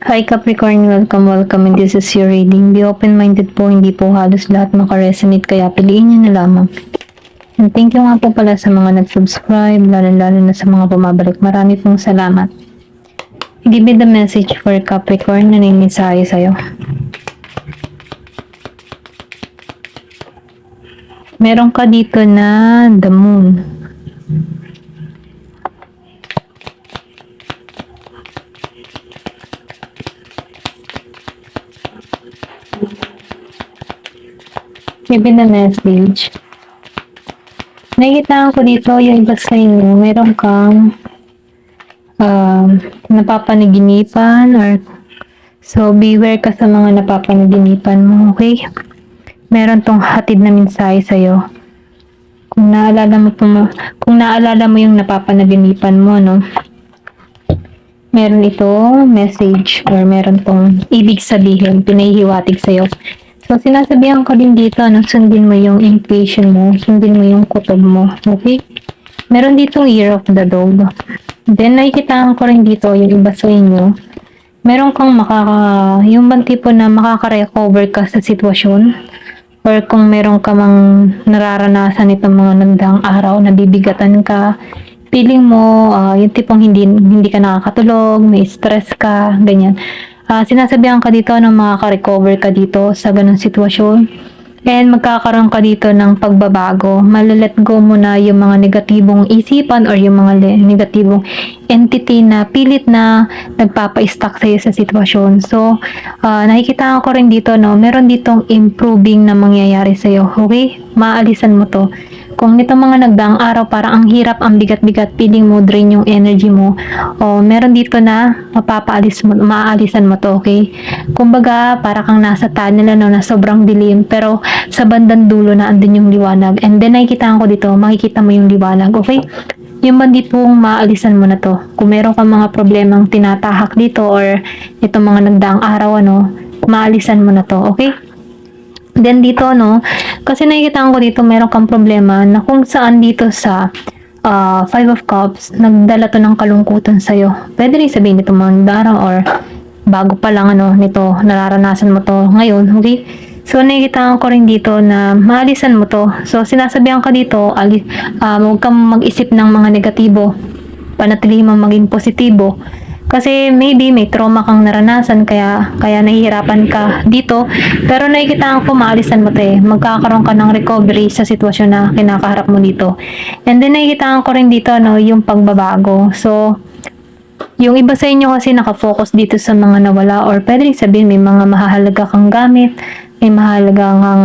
Hi Capricorn, welcome and this is your reading. Be open-minded po, hindi po halos lahat makaresonate kaya piliin niyo na lamang. And thank you nga po pala sa mga nag-subscribe, lalo na sa mga bumabalik. Marami pong salamat. Give me the message for Capricorn na nimisahe sa'yo. Meron ka dito na the moon. Give me the message. Nakikita ko dito yung iba sa inyo, meron kang napapanaginipan or so beware ka sa mga napapanaginipan mo, okay? Meron tong hatid na mensahe sa'yo. Kung naalala mo yung napapanaginipan mo, no? Meron ito message or meron tong ibig sabihin, pinahihiwatig sa'yo. So, sinasabihan ko din dito, no, sundin mo yung intuition mo, sundin mo yung kutob mo, okay? Meron ditong year of the dog. Then, nakikita ko rin dito, yung iba sa inyo, meron kang yung bang tipo na makaka-recover ka sa sitwasyon, or kung meron ka mang nararanasan itong mga nagdaang araw, nabibigatan ka, feeling mo, yung tipong hindi ka nakakatulog, may stress ka, ganyan. Sinasabihan ka dito na makaka-recover ka dito sa ganung sitwasyon. And magkakaroon ka dito ng pagbabago. Malalet go mo na yung mga negatibong isipan or yung mga negatibong entity na pilit na nagpapa-stuck sa'yo sa sitwasyon. So, nakikita ko rin dito, no, meron ditong improving na mangyayari sa'yo. Okay? Maalisan mo to. Kung nitong mga nagdaang araw parang ang hirap, ang bigat-bigat, feeling mo drain yung energy mo, o meron dito na maaalisan mo to, okay? Kumbaga, para kang nasa tunnel, no, na sobrang dilim, pero sa bandang dulo na andun yung liwanag. And then, nakikita ko dito, makikita mo yung liwanag, okay? Yung bandit pong maalisan mo na to. Kung meron kang mga problemang tinatahak dito or itong mga nagdaang araw, ano, maalisan mo na to, okay? Then dito, no, kasi nakikita ko dito meron kang problema na kung saan dito sa Five of Cups, nagdala to ng kalungkutan sa'yo. Pwede rin sabihin nito mga daraw or bago pa lang, ano, nito, nararanasan mo to ngayon, okay? So, nakikita ko rin dito na maalisan mo to. So, sinasabihan ka dito, huwag kang mag-isip ng mga negatibo. Panatili mo maging positibo. Kasi maybe may trauma kang naranasan kaya nahihirapan ka dito. Pero nakikita ko maalisan mo 'to eh. Magkakaroon ka ng recovery sa sitwasyon na kinakaharap mo dito. And then nakikita ko rin dito, no, yung pagbabago. So, yung iba sa inyo kasi nakafocus dito sa mga nawala or pwede rin sabihin may mga mahalaga kang gamit, may mahalaga kang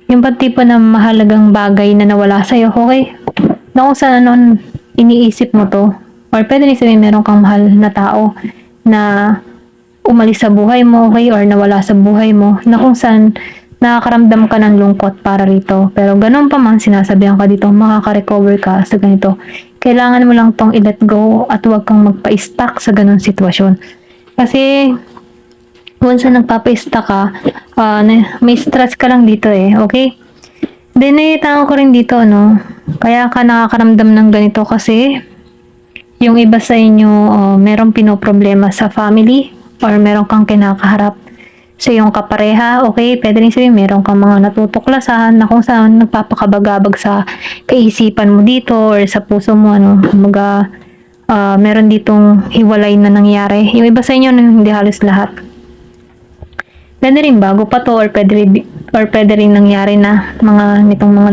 yung tipo na mahalagang bagay na nawala sa'yo, okay? Na kung saan iniisip mo to. Or pwede rin sabihin meron kang mahal na tao na umalis sa buhay mo, okay? Or nawala sa buhay mo, na kung saan nakakaramdam ka ng lungkot para rito. Pero ganun pa man, sinasabihan ka dito, makaka-recover ka sa ganito. Kailangan mo lang tong i-let go at huwag kang magpa-stuck sa ganun sitwasyon. Kasi, once na nagpapa-stuck ka, may stress ka lang dito eh, okay? Then, nakita ko rin dito, no? Kaya ka nakakaramdam ng ganito kasi yung iba sa inyo, merong pinoproblema sa family or meron kang kinakaharap sa iyong kapareha, okay? Pwede rin sabihin, meron kang mga natutuklasan na kung saan nagpapakabagabag sa kaisipan mo dito or sa puso mo, ano, meron ditong hiwalay na nangyari. Yung iba sa inyo, hindi halos lahat. Pwede rin bago pa to or pwede rin nangyari na nitong mga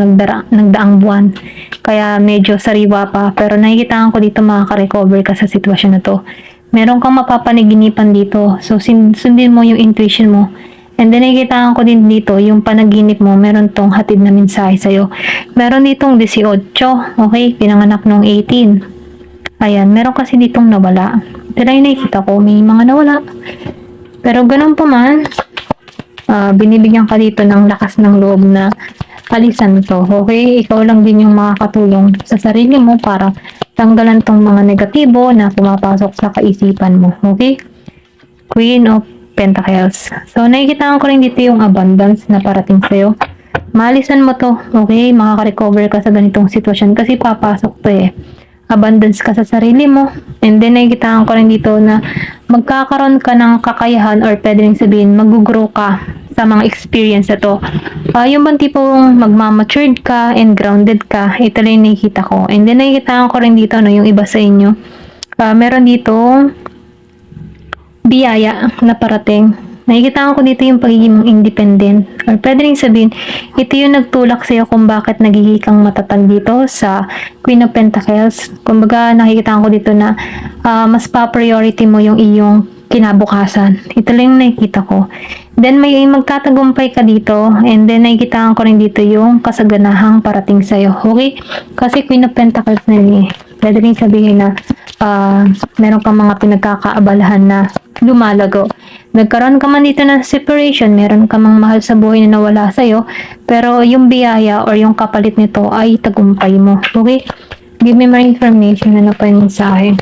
nagdaang buwan. Kaya medyo sariwa pa. Pero nakikita ko dito makaka-recover ka sa sitwasyon na to. Meron kang mapapanaginipan dito. So, sundin mo yung intuition mo. And then, nakikita ko din dito, yung panaginip mo, meron tong hatid na mensahe sa'yo. Meron ditong 18, okay? Pinanganak nung 18. Ayan, meron kasi ditong nawala. Pero yung nakikita ko, may mga nawala. Pero ganun pa man, binibigyan ka dito ng lakas ng loob na alisan to, okay? Ikaw lang din yung makakatulong sa sarili mo para tanggalan tong mga negatibo na pumapasok sa kaisipan mo, okay? Queen of Pentacles. So, nakikita ko rin dito yung abundance na parating sa'yo. Maalisan mo to, okay? Makaka-recover ka sa ganitong sitwasyon kasi papasok to eh. abundance ka sa sarili mo. And then nakikitaan ko rin dito na magkakaroon ka ng kakayahan or pwede rin sabihin mag-grow ka sa mga experience na to. Yung bang tipong magmamatured ka and grounded ka, ito lang yung nakikita ko. And then nakikitaan ko rin dito, no, yung iba sa inyo. Meron dito biyaya na parating. Nakikita ko dito yung pagiging independent. Or pwede rin sabihin, ito yung nagtulak sa'yo kung bakit nagiging kang matatag dito sa Queen of Pentacles. Kumbaga, nakikita ko dito na mas pa-priority mo yung iyong kinabukasan. Ito lang yung nakikita ko. Then, may magtatagumpay ka dito. And then, nakikita ko rin dito yung kasaganahang parating sa'yo. Okay? Kasi Queen of Pentacles na yun eh. Pwede rin sabihin na meron kang mga pinagkakaabalahan na lumalago. Nagkaroon ka man dito ng separation, meron ka mang mahal sa buhay na nawala sa'yo, pero yung biyaya or yung kapalit nito ay tagumpay mo. Okay? Give me more information. Ano pa yung mensahe?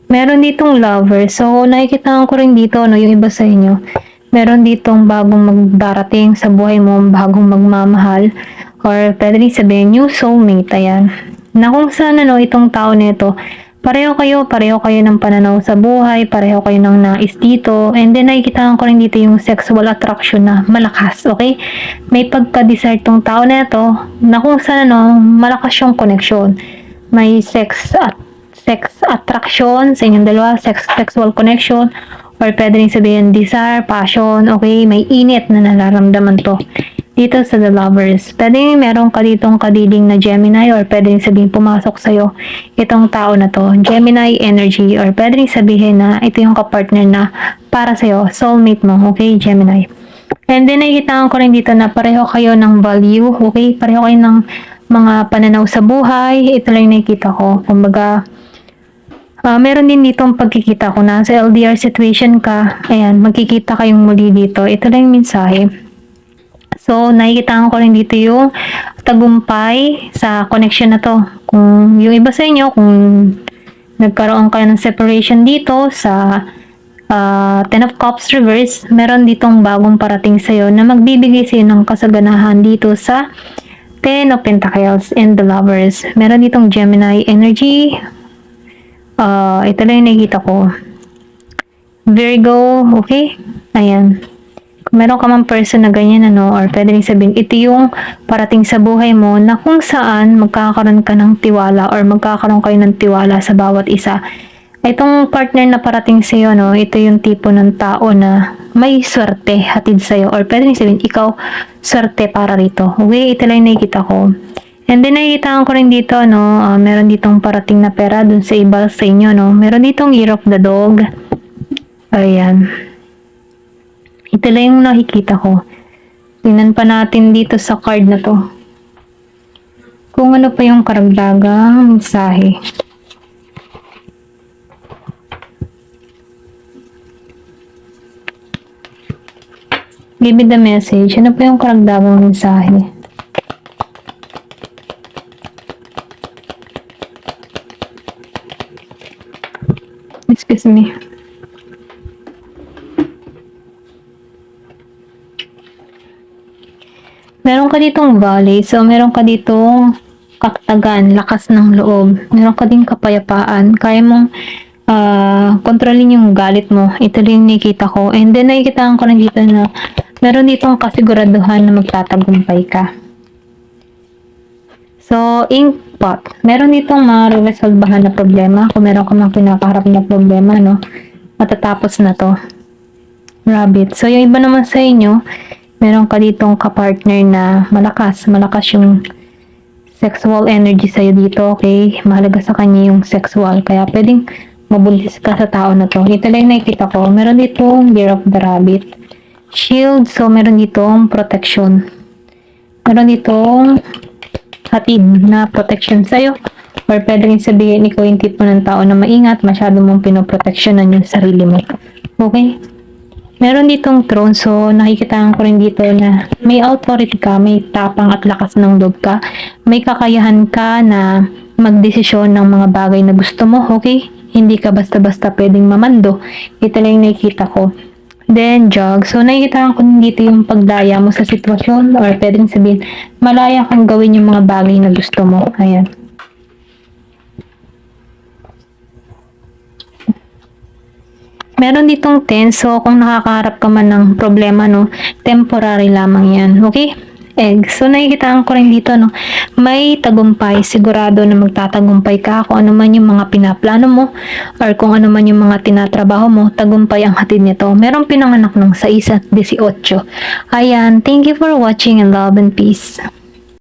Meron ditong lover. So, nakikita ko rin dito, no, yung iba sa inyo. Meron ditong bagong magdarating sa buhay mo, bagong magmamahal, or pwede rin sabihin, new soulmate, ayan. Na kung saan, ano, itong tao nito, pareho kayo ng pananaw sa buhay, pareho kayo ng nais dito, and then nakikita ko rin dito yung sexual attraction na malakas, okay? May pagka-desire tong tao nito, na kung saan, ano, malakas yung connection. May sex attraction sa inyong dalawa, sexual connection, or pwede rin sabihin desire, passion, okay? May init na nararamdaman to dito sa The Lovers. Pwede meron ka ditong kadiling na Gemini, or pwede rin sabihin pumasok sa'yo itong tao na to, Gemini energy, or pwede rin sabihin na ito yung kapartner na para sa'yo, soulmate mo, okay, Gemini. And then nakikita ko rin dito na pareho kayo ng value, okay? Pareho kayo ng mga pananaw sa buhay. Ito lang yung nakikita ko. Kumbaga, meron din ditong pagkikita ko na sa LDR situation ka. Ayan, magkikita kayong muli dito. Ito lang yung mensahe. So, nakikita ko rin dito yung tagumpay sa connection na to. Kung yung iba sa inyo, kung nagkaroon kayo ng separation dito sa Ten of Cups reverse, meron ditong bagong parating sa'yo na magbibigay sa'yo ng kasaganahan dito sa Ten of Pentacles and the Lovers. Meron ditong Gemini energy. Ito lang yung nakikita ko. Virgo, okay? Ayan. Kung meron ka mang person na ganyan, ano, or pwede rin sabihin, ito yung parating sa buhay mo na kung saan magkakaroon ka ng tiwala or magkakaroon kayo ng tiwala sa bawat isa. Itong partner na parating sa'yo, no, ito yung tipo ng tao na may swerte hatid sa'yo, or pwede rin sabihin, ikaw swerte para rito. Okay, ito lang yung nakikita ko. And then nakikita ko rin dito, no, meron ditong parating na pera dun sa iba sa inyo, no. Meron ditong Year of the Dog. Ayan. Ito lang yung nakikita ko. Tingnan pa natin dito sa card na to. Kung ano pa yung karagdagang mensahe. Give me the message. Ano pa yung karagdagang mensahe? Excuse me. Meron ka ditong valley. So, meron ka ditong kakatagan, lakas ng loob. Meron ka ding kapayapaan. Kaya mong kontrolin yung galit mo. Ito lang yung nakikita ko. And then, nakikita ko rin dito na meron ditong kasiguraduhan na magtatagumpay ka. So, ink pot. Meron ditong ma-resolbahan na problema. Kung meron ka mga pinakaharap na problema, no? Matatapos na to. Rabbit. So, yung iba naman sa inyo, meron ka ditong kapartner na malakas. Malakas yung sexual energy sa'yo dito, okay? Mahalaga sa kanya yung sexual. Kaya pwedeng mabulis ka sa tao na to. Ito lang nakikita ko. Meron ditong Year of the Rabbit. Shield. So, meron ditong protection. Meron ditong hatid na protection sa'yo. Or pwede rin sabihin, ikaw yung tipo ng tao na maingat. Masyado mong pinoproteksyonan yung sarili mo. Okay? Meron ditong throne, so nakikita ko rin dito na may authority ka, may tapang at lakas ng loob ka, may kakayahan ka na magdesisyon ng mga bagay na gusto mo, okay? Hindi ka basta-basta pwedeng mamando. Ito lang yung nakikita ko. then jog. So, nakikita ko din dito yung pagdaya mo sa sitwasyon or pwedeng sabihin, malaya kang gawin yung mga bagay na gusto mo. Ayan. Meron ditong 10, so kung nakakaharap ka man ng problema, no, temporary lamang yan. Okay? Egg. So, nakikitaan ko rin dito, no, may tagumpay. Sigurado na magtatagumpay ka kung ano man yung mga pinaplano mo or kung ano man yung mga tinatrabaho mo, tagumpay ang hatid nito. Merong pinanganak ng 6 at 18. Ayan. Thank you for watching and love and peace.